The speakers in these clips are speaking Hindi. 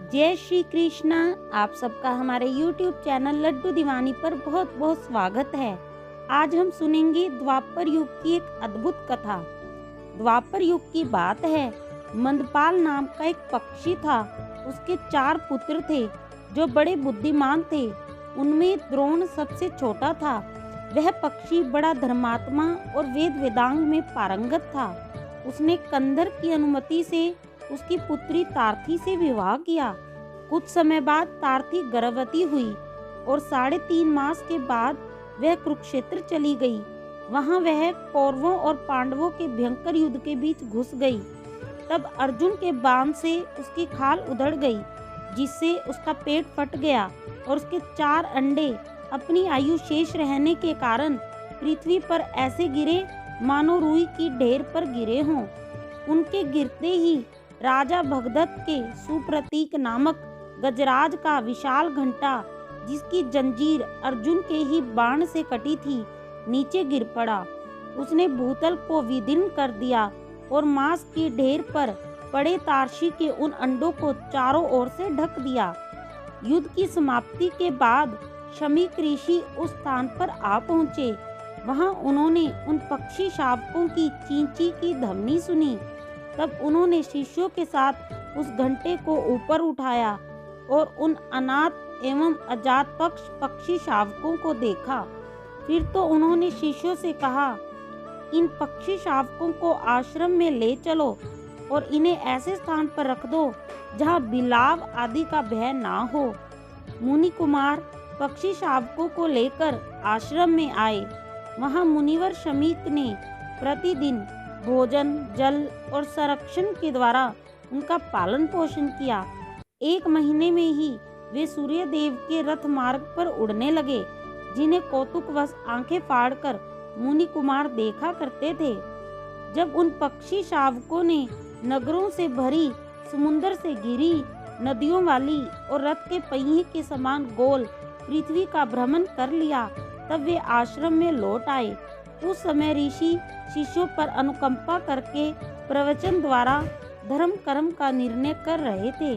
जय श्री कृष्णा। आप सबका हमारे YouTube चैनल लड्डू दीवानी पर बहुत बहुत स्वागत है। आज हम सुनेंगे द्वापर युग की एक अद्भुत कथा। द्वापर युग की बात है। मंदपाल नाम का एक पक्षी था। उसके 4 पुत्र थे जो बड़े बुद्धिमान थे। उनमें द्रोण सबसे छोटा था। वह पक्षी बड़ा धर्मात्मा और वेद वेदांग में पारंगत था। उसने कंधर की अनुमति से उसकी पुत्री तार्थी से विवाह किया। कुछ समय बाद तार्थी गर्भवती हुई और 3.5 मास के बाद वह कुरुक्षेत्र चली गई। वहां वह कौरवों और पांडवों के भयंकर युद्ध के बीच घुस गई। तब अर्जुन के बाण से उसकी खाल उधड़ गई, जिससे उसका पेट फट गया और उसके 4 अंडे अपनी आयु शेष रहने के कारण पृथ्वी पर ऐसे गिरे मानो रुई की ढेर पर गिरे हों। उनके गिरते ही राजा भगदत्त के सुप्रतीक नामक गजराज का विशाल घंटा, जिसकी जंजीर अर्जुन के ही बाण से कटी थी, नीचे गिर पड़ा। उसने भूतल को विदीर्ण कर दिया और मांस की ढेर पर पड़े तारसी के उन अंडों को चारों ओर से ढक दिया। युद्ध की समाप्ति के बाद शमीक ऋषि उस स्थान पर आ पहुँचे। वहां उन्होंने उन पक्षी शावकों की चींची की ध्वनि सुनी। तब उन्होंने शिष्यों के साथ उस घंटे को ऊपर उठाया और उन अनाथ एवं अजात पक्षी शावकों को देखा। फिर तो उन्होंने शिष्यों से कहा, इन पक्षी शावकों को आश्रम में ले चलो और इन्हें ऐसे स्थान पर रख दो जहाँ बिलाव आदि का भय ना हो। मुनि कुमार पक्षी शावकों को लेकर आश्रम में आए। वहाँ मुनिवर शमीक ने प्रतिदिन भोजन, जल और संरक्षण के द्वारा उनका पालन पोषण किया। 1 महीने में ही वे सूर्य देव के रथ मार्ग पर उड़ने लगे, जिन्हें कौतुकवश आंखें फाड़कर मुनि कुमार देखा करते थे। जब उन पक्षी शावकों ने नगरों से भरी, समुद्र से घिरी, नदियों वाली और रथ के पहिए के समान गोल पृथ्वी का भ्रमण कर लिया, तब वे आश्रम में लौट आए। उस समय ऋषि शिष्यों पर अनुकंपा करके प्रवचन द्वारा धर्म कर्म का निर्णय कर रहे थे।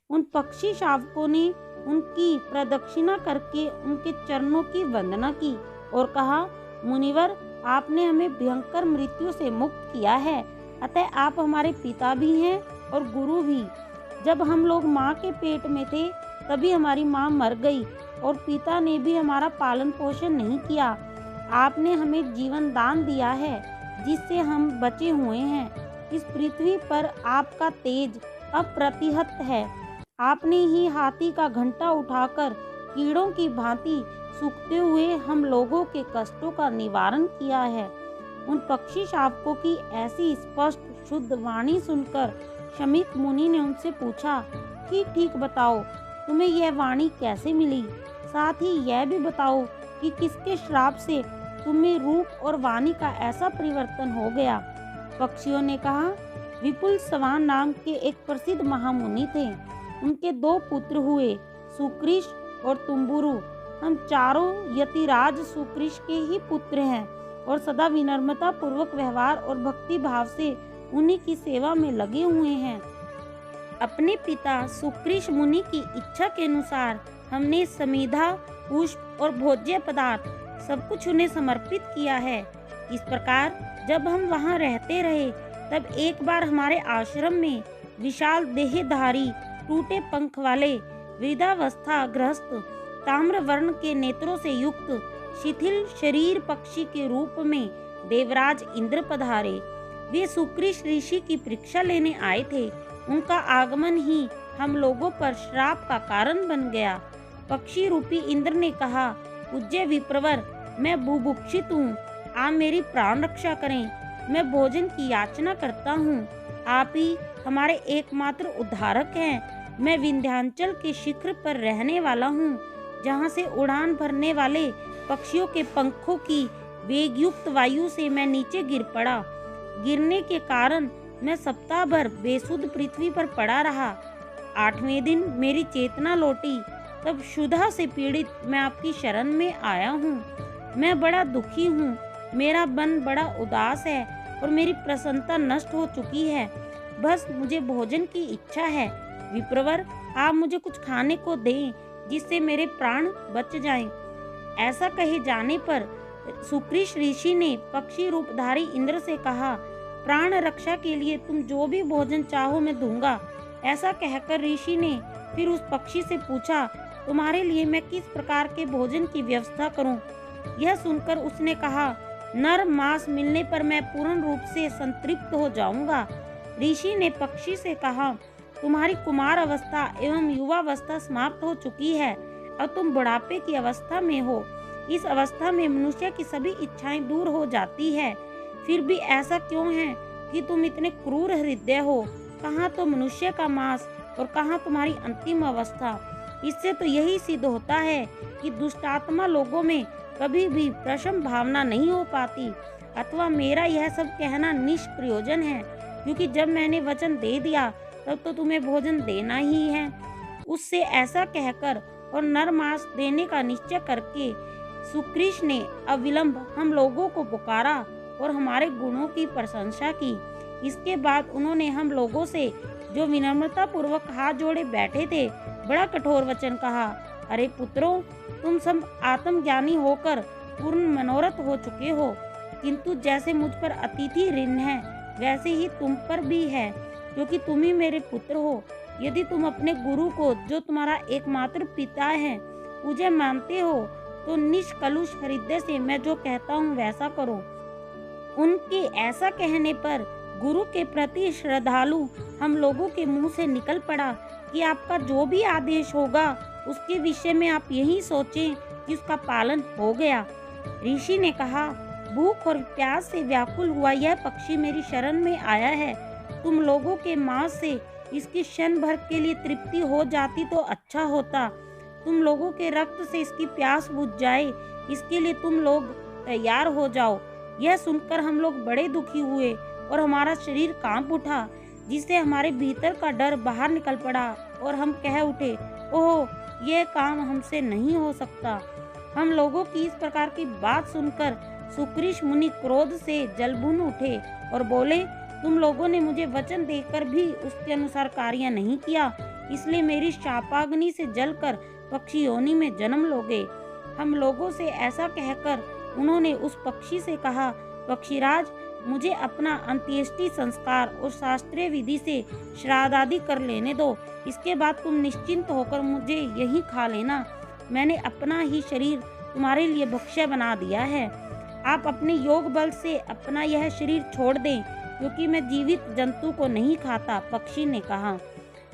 उन पक्षी शावकों ने उनकी प्रदक्षिणा करके उनके चरणों की वंदना की और कहा, मुनिवर, आपने हमें भयंकर मृत्यु से मुक्त किया है, अतः आप हमारे पिता भी हैं और गुरु भी। जब हम लोग माँ के पेट में थे तभी हमारी माँ मर गई और पिता ने भी हमारा पालन पोषण नहीं किया। आपने हमें जीवन दान दिया है, जिससे हम बचे हुए हैं। इस पृथ्वी पर आपका तेज अप्रतिहत है। आपने ही हाथी का घंटा उठाकर कीड़ों की भांति सूखते हुए हम लोगों के कष्टों का निवारण किया है। उन पक्षी शावकों की ऐसी स्पष्ट शुद्ध वाणी सुनकर शमीक मुनि ने उनसे पूछा कि ठीक बताओ, तुम्हें यह वाणी कैसे मिली? साथ ही यह भी बताओ कि किसके श्राप से तुम्हें रूप और वाणी का ऐसा परिवर्तन हो गया? पक्षियों ने कहा, विपुल सवान नाम के एक प्रसिद्ध महामुनि थे। उनके 2 पुत्र हुए, सुकृष और तुम्बुरु। हम चारों यतिराज सुकृष के ही पुत्र हैं और सदा विनम्रता पूर्वक व्यवहार और भक्ति भाव से उन्हीं की सेवा में लगे हुए हैं। अपने पिता सुकृष मुनि की इच्छा के अनुसार हमने समिधा, पुष्प और भोज्य पदार्थ सब कुछ उन्हें समर्पित किया है। इस प्रकार जब हम वहां रहते रहे, तब एक बार हमारे आश्रम में विशाल देहधारी, टूटे पंख वाले, वृद्धावस्था ग्रस्त, ताम्र वर्ण के नेत्रों से युक्त, शिथिल शरीर पक्षी के रूप में देवराज इंद्र पधारे। वे सुकृष ऋषि की परीक्षा लेने आए थे। उनका आगमन ही हम लोगों पर श्राप का कारण बन गया। पक्षी रूपी इंद्र ने कहा, पूज्य विप्रवर, मैं बुभुक्षित हूँ, आप मेरी प्राण रक्षा करें। मैं भोजन की याचना करता हूँ। आप ही हमारे एकमात्र उद्धारक हैं। मैं विंध्याचल के शिखर पर रहने वाला हूँ, जहाँ से उड़ान भरने वाले पक्षियों के पंखों की वेगयुक्त वायु से मैं नीचे गिर पड़ा। गिरने के कारण मैं सप्ताह भर बेसुध पृथ्वी पर पड़ा रहा। 8वें दिन मेरी चेतना लौटी। तब क्षुधा से पीड़ित मैं आपकी शरण में आया हूँ। मैं बड़ा दुखी हूँ। मेरा मन बड़ा उदास है और मेरी प्रसन्नता नष्ट हो चुकी है। बस मुझे भोजन की इच्छा है। विप्रवर, आप मुझे कुछ खाने को दें जिससे मेरे प्राण बच जाएं। ऐसा कहे जाने पर सुकृष ऋषि ने पक्षी रूपधारी इंद्र से कहा, प्राण रक्षा के लिए तुम जो भी भोजन चाहो मैं दूंगा। ऐसा कहकर ऋषि ने फिर उस पक्षी से पूछा, तुम्हारे लिए मैं किस प्रकार के भोजन की व्यवस्था करूं? यह सुनकर उसने कहा, नर मांस मिलने पर मैं पूर्ण रूप से संतृप्त हो जाऊंगा। ऋषि ने पक्षी से कहा, तुम्हारी कुमार अवस्था एवं युवावस्था समाप्त हो चुकी है, अब तुम बुढ़ापे की अवस्था में हो। इस अवस्था में मनुष्य की सभी इच्छाएं दूर हो जाती है। फिर भी ऐसा क्यों है कि तुम इतने क्रूर हृदय हो? कहाँ तो मनुष्य का मांस और कहाँ तुम्हारी अंतिम अवस्था। इससे तो यही सिद्ध होता है कि दुष्टात्मा लोगों में कभी भी प्रशम भावना नहीं हो पाती, अथवा मेरा यह सब कहना निष्प्रयोजन है, क्योंकि जब मैंने वचन दे दिया तब तो तुम्हें भोजन देना ही है। उससे ऐसा कहकर और नर मांस देने का निश्चय करके सुकृष ने अविलंब हम लोगों को पुकारा और हमारे गुणों की प्रशंसा की। इसके बाद उन्होंने हम लोगों से, जो विनम्रता पूर्वक हाथ जोड़े बैठे थे, बड़ा कठोर वचन कहा, अरे पुत्रों, तुम सब आत्मज्ञानी होकर पूर्ण मनोरथ हो चुके हो, किंतु जैसे मुझ पर अतिथि ऋण है वैसे ही तुम पर भी है, क्योंकि तुम ही मेरे पुत्र हो। यदि तुम अपने गुरु को, जो तुम्हारा एकमात्र पिता है, पूज्य मानते हो तो निष्कलुष हृदय से मैं जो कहता हूँ वैसा करो। उनके ऐसा कहने पर गुरु के प्रति श्रद्धालु हम लोगों के मुंह से निकल पड़ा कि आपका जो भी आदेश होगा उसके विषय में आप यही सोचें कि उसका पालन हो गया। ऋषि ने कहा, भूख और प्यास से व्याकुल हुआ यह पक्षी मेरी शरण में आया है। तुम लोगों के मांस से इसकी क्षण भर के लिए तृप्ति हो जाती तो अच्छा होता। तुम लोगों के रक्त से इसकी प्यास बुझ जाए, इसके लिए तुम लोग तैयार हो जाओ। यह सुनकर हम लोग बड़े दुखी हुए और हमारा शरीर कांप उठा, जिससे हमारे भीतर का डर बाहर निकल पड़ा और हम कह उठे, ओह, यह काम हमसे नहीं हो सकता। हम लोगों की इस प्रकार की बात सुनकर सुकृष मुनि क्रोध से जलभुन उठे और बोले, तुम लोगों ने मुझे वचन देकर भी उसके अनुसार कार्य नहीं किया, इसलिए मेरी शापाग्नि से जलकर पक्षी योनि में जन्म लोगे। हम लोगों से ऐसा कहकर उन्होंने उस पक्षी से कहा, पक्षीराज, मुझे अपना अंत्येष्टि संस्कार और शास्त्रीय विधि से श्राद्ध आदि कर लेने दो। इसके बाद तुम निश्चिंत होकर मुझे यही खा लेना। मैंने अपना ही शरीर तुम्हारे लिए भक्ष्य बना दिया है। आप अपने योग बल से अपना यह शरीर छोड़ दें, क्योंकि मैं जीवित जंतु को नहीं खाता, पक्षी ने कहा।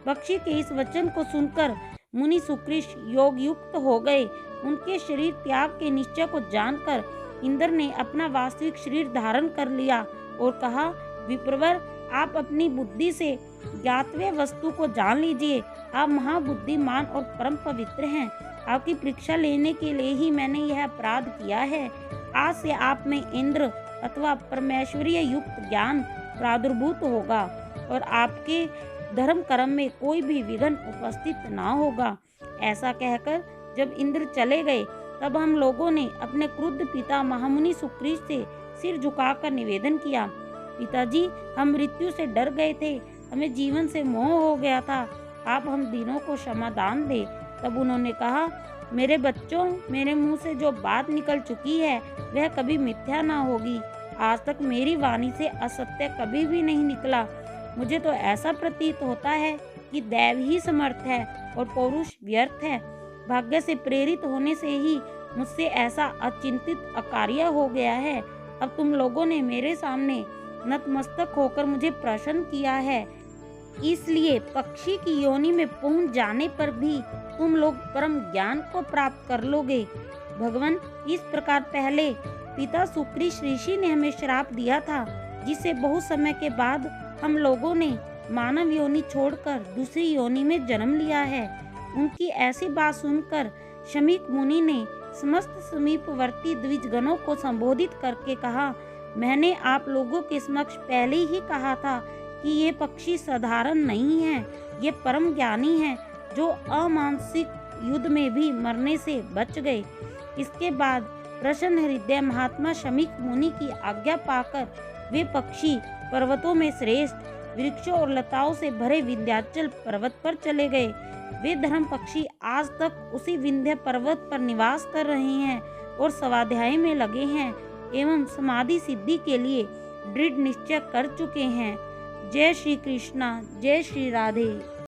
पक्षी के इस वचन को सुनकर मुनि सुकृष योग युक्त हो गए। उनके शरीर त्याग के निश्चय को जानकर इंद्र ने अपना वास्तविक शरीर धारण कर लिया और कहा, विप्रवर, आप अपनी बुद्धि से ज्ञातव्य वस्तु को जान लीजिए। आप महाबुद्धिमान और परम पवित्र हैं। आपकी परीक्षा लेने के लिए ही मैंने यह अपराध किया है। आज से आप में इंद्र अथवा परमेश्वरीय युक्त ज्ञान प्रादुर्भूत होगा और आपके धर्म कर्म में कोई भी विघ्न उपस्थित ना होगा। ऐसा कहकर जब इंद्र चले गए, तब हम लोगों ने अपने क्रुद्ध पिता महामुनि सुकृष से सिर झुकाकर निवेदन किया, पिताजी, हम मृत्यु से डर गए थे, हमें जीवन से मोह हो गया था, आप हम दिनों को क्षमादान दे। तब उन्होंने कहा, मेरे बच्चों, मेरे मुंह से जो बात निकल चुकी है वह कभी मिथ्या ना होगी। आज तक मेरी वाणी से असत्य कभी भी नहीं निकला। मुझे तो ऐसा प्रतीत होता है कि दैव ही समर्थ है और पौरुष व्यर्थ है। भाग्य से प्रेरित होने से ही मुझसे ऐसा अचिंतित अकार्य हो गया है। अब तुम लोगों ने मेरे सामने नतमस्तक होकर मुझे प्रसन्न किया है, इसलिए पक्षी की योनि में पहुंच जाने पर भी तुम लोग परम ज्ञान को प्राप्त कर लोगे। भगवान, इस प्रकार पहले पिता सुकृष ऋषि ने हमें श्राप दिया था, जिससे बहुत समय के बाद हम लोगों ने मानव योनि छोड़कर दूसरी योनि में जन्म लिया है। उनकी ऐसी बात सुनकर शमीक मुनि ने समस्त समीपवर्ती द्विजगणों को संबोधित करके कहा, मैंने आप लोगों के समक्ष पहले ही कहा था कि ये पक्षी साधारण नहीं है, ये परम ज्ञानी है, जो अमानसिक युद्ध में भी मरने से बच गए। इसके बाद प्रसन्न हृदय महात्मा शमीक मुनि की आज्ञा पाकर वे पक्षी पर्वतों में श्रेष्ठ वृक्षों और लताओं से भरे विंध्याचल पर्वत पर चले गए। वे धर्म पक्षी आज तक उसी विंध्य पर्वत पर निवास कर रहे हैं और स्वाध्याय में लगे हैं एवं समाधि सिद्धि के लिए दृढ़ निश्चय कर चुके हैं। जय श्री कृष्णा, जय श्री राधे।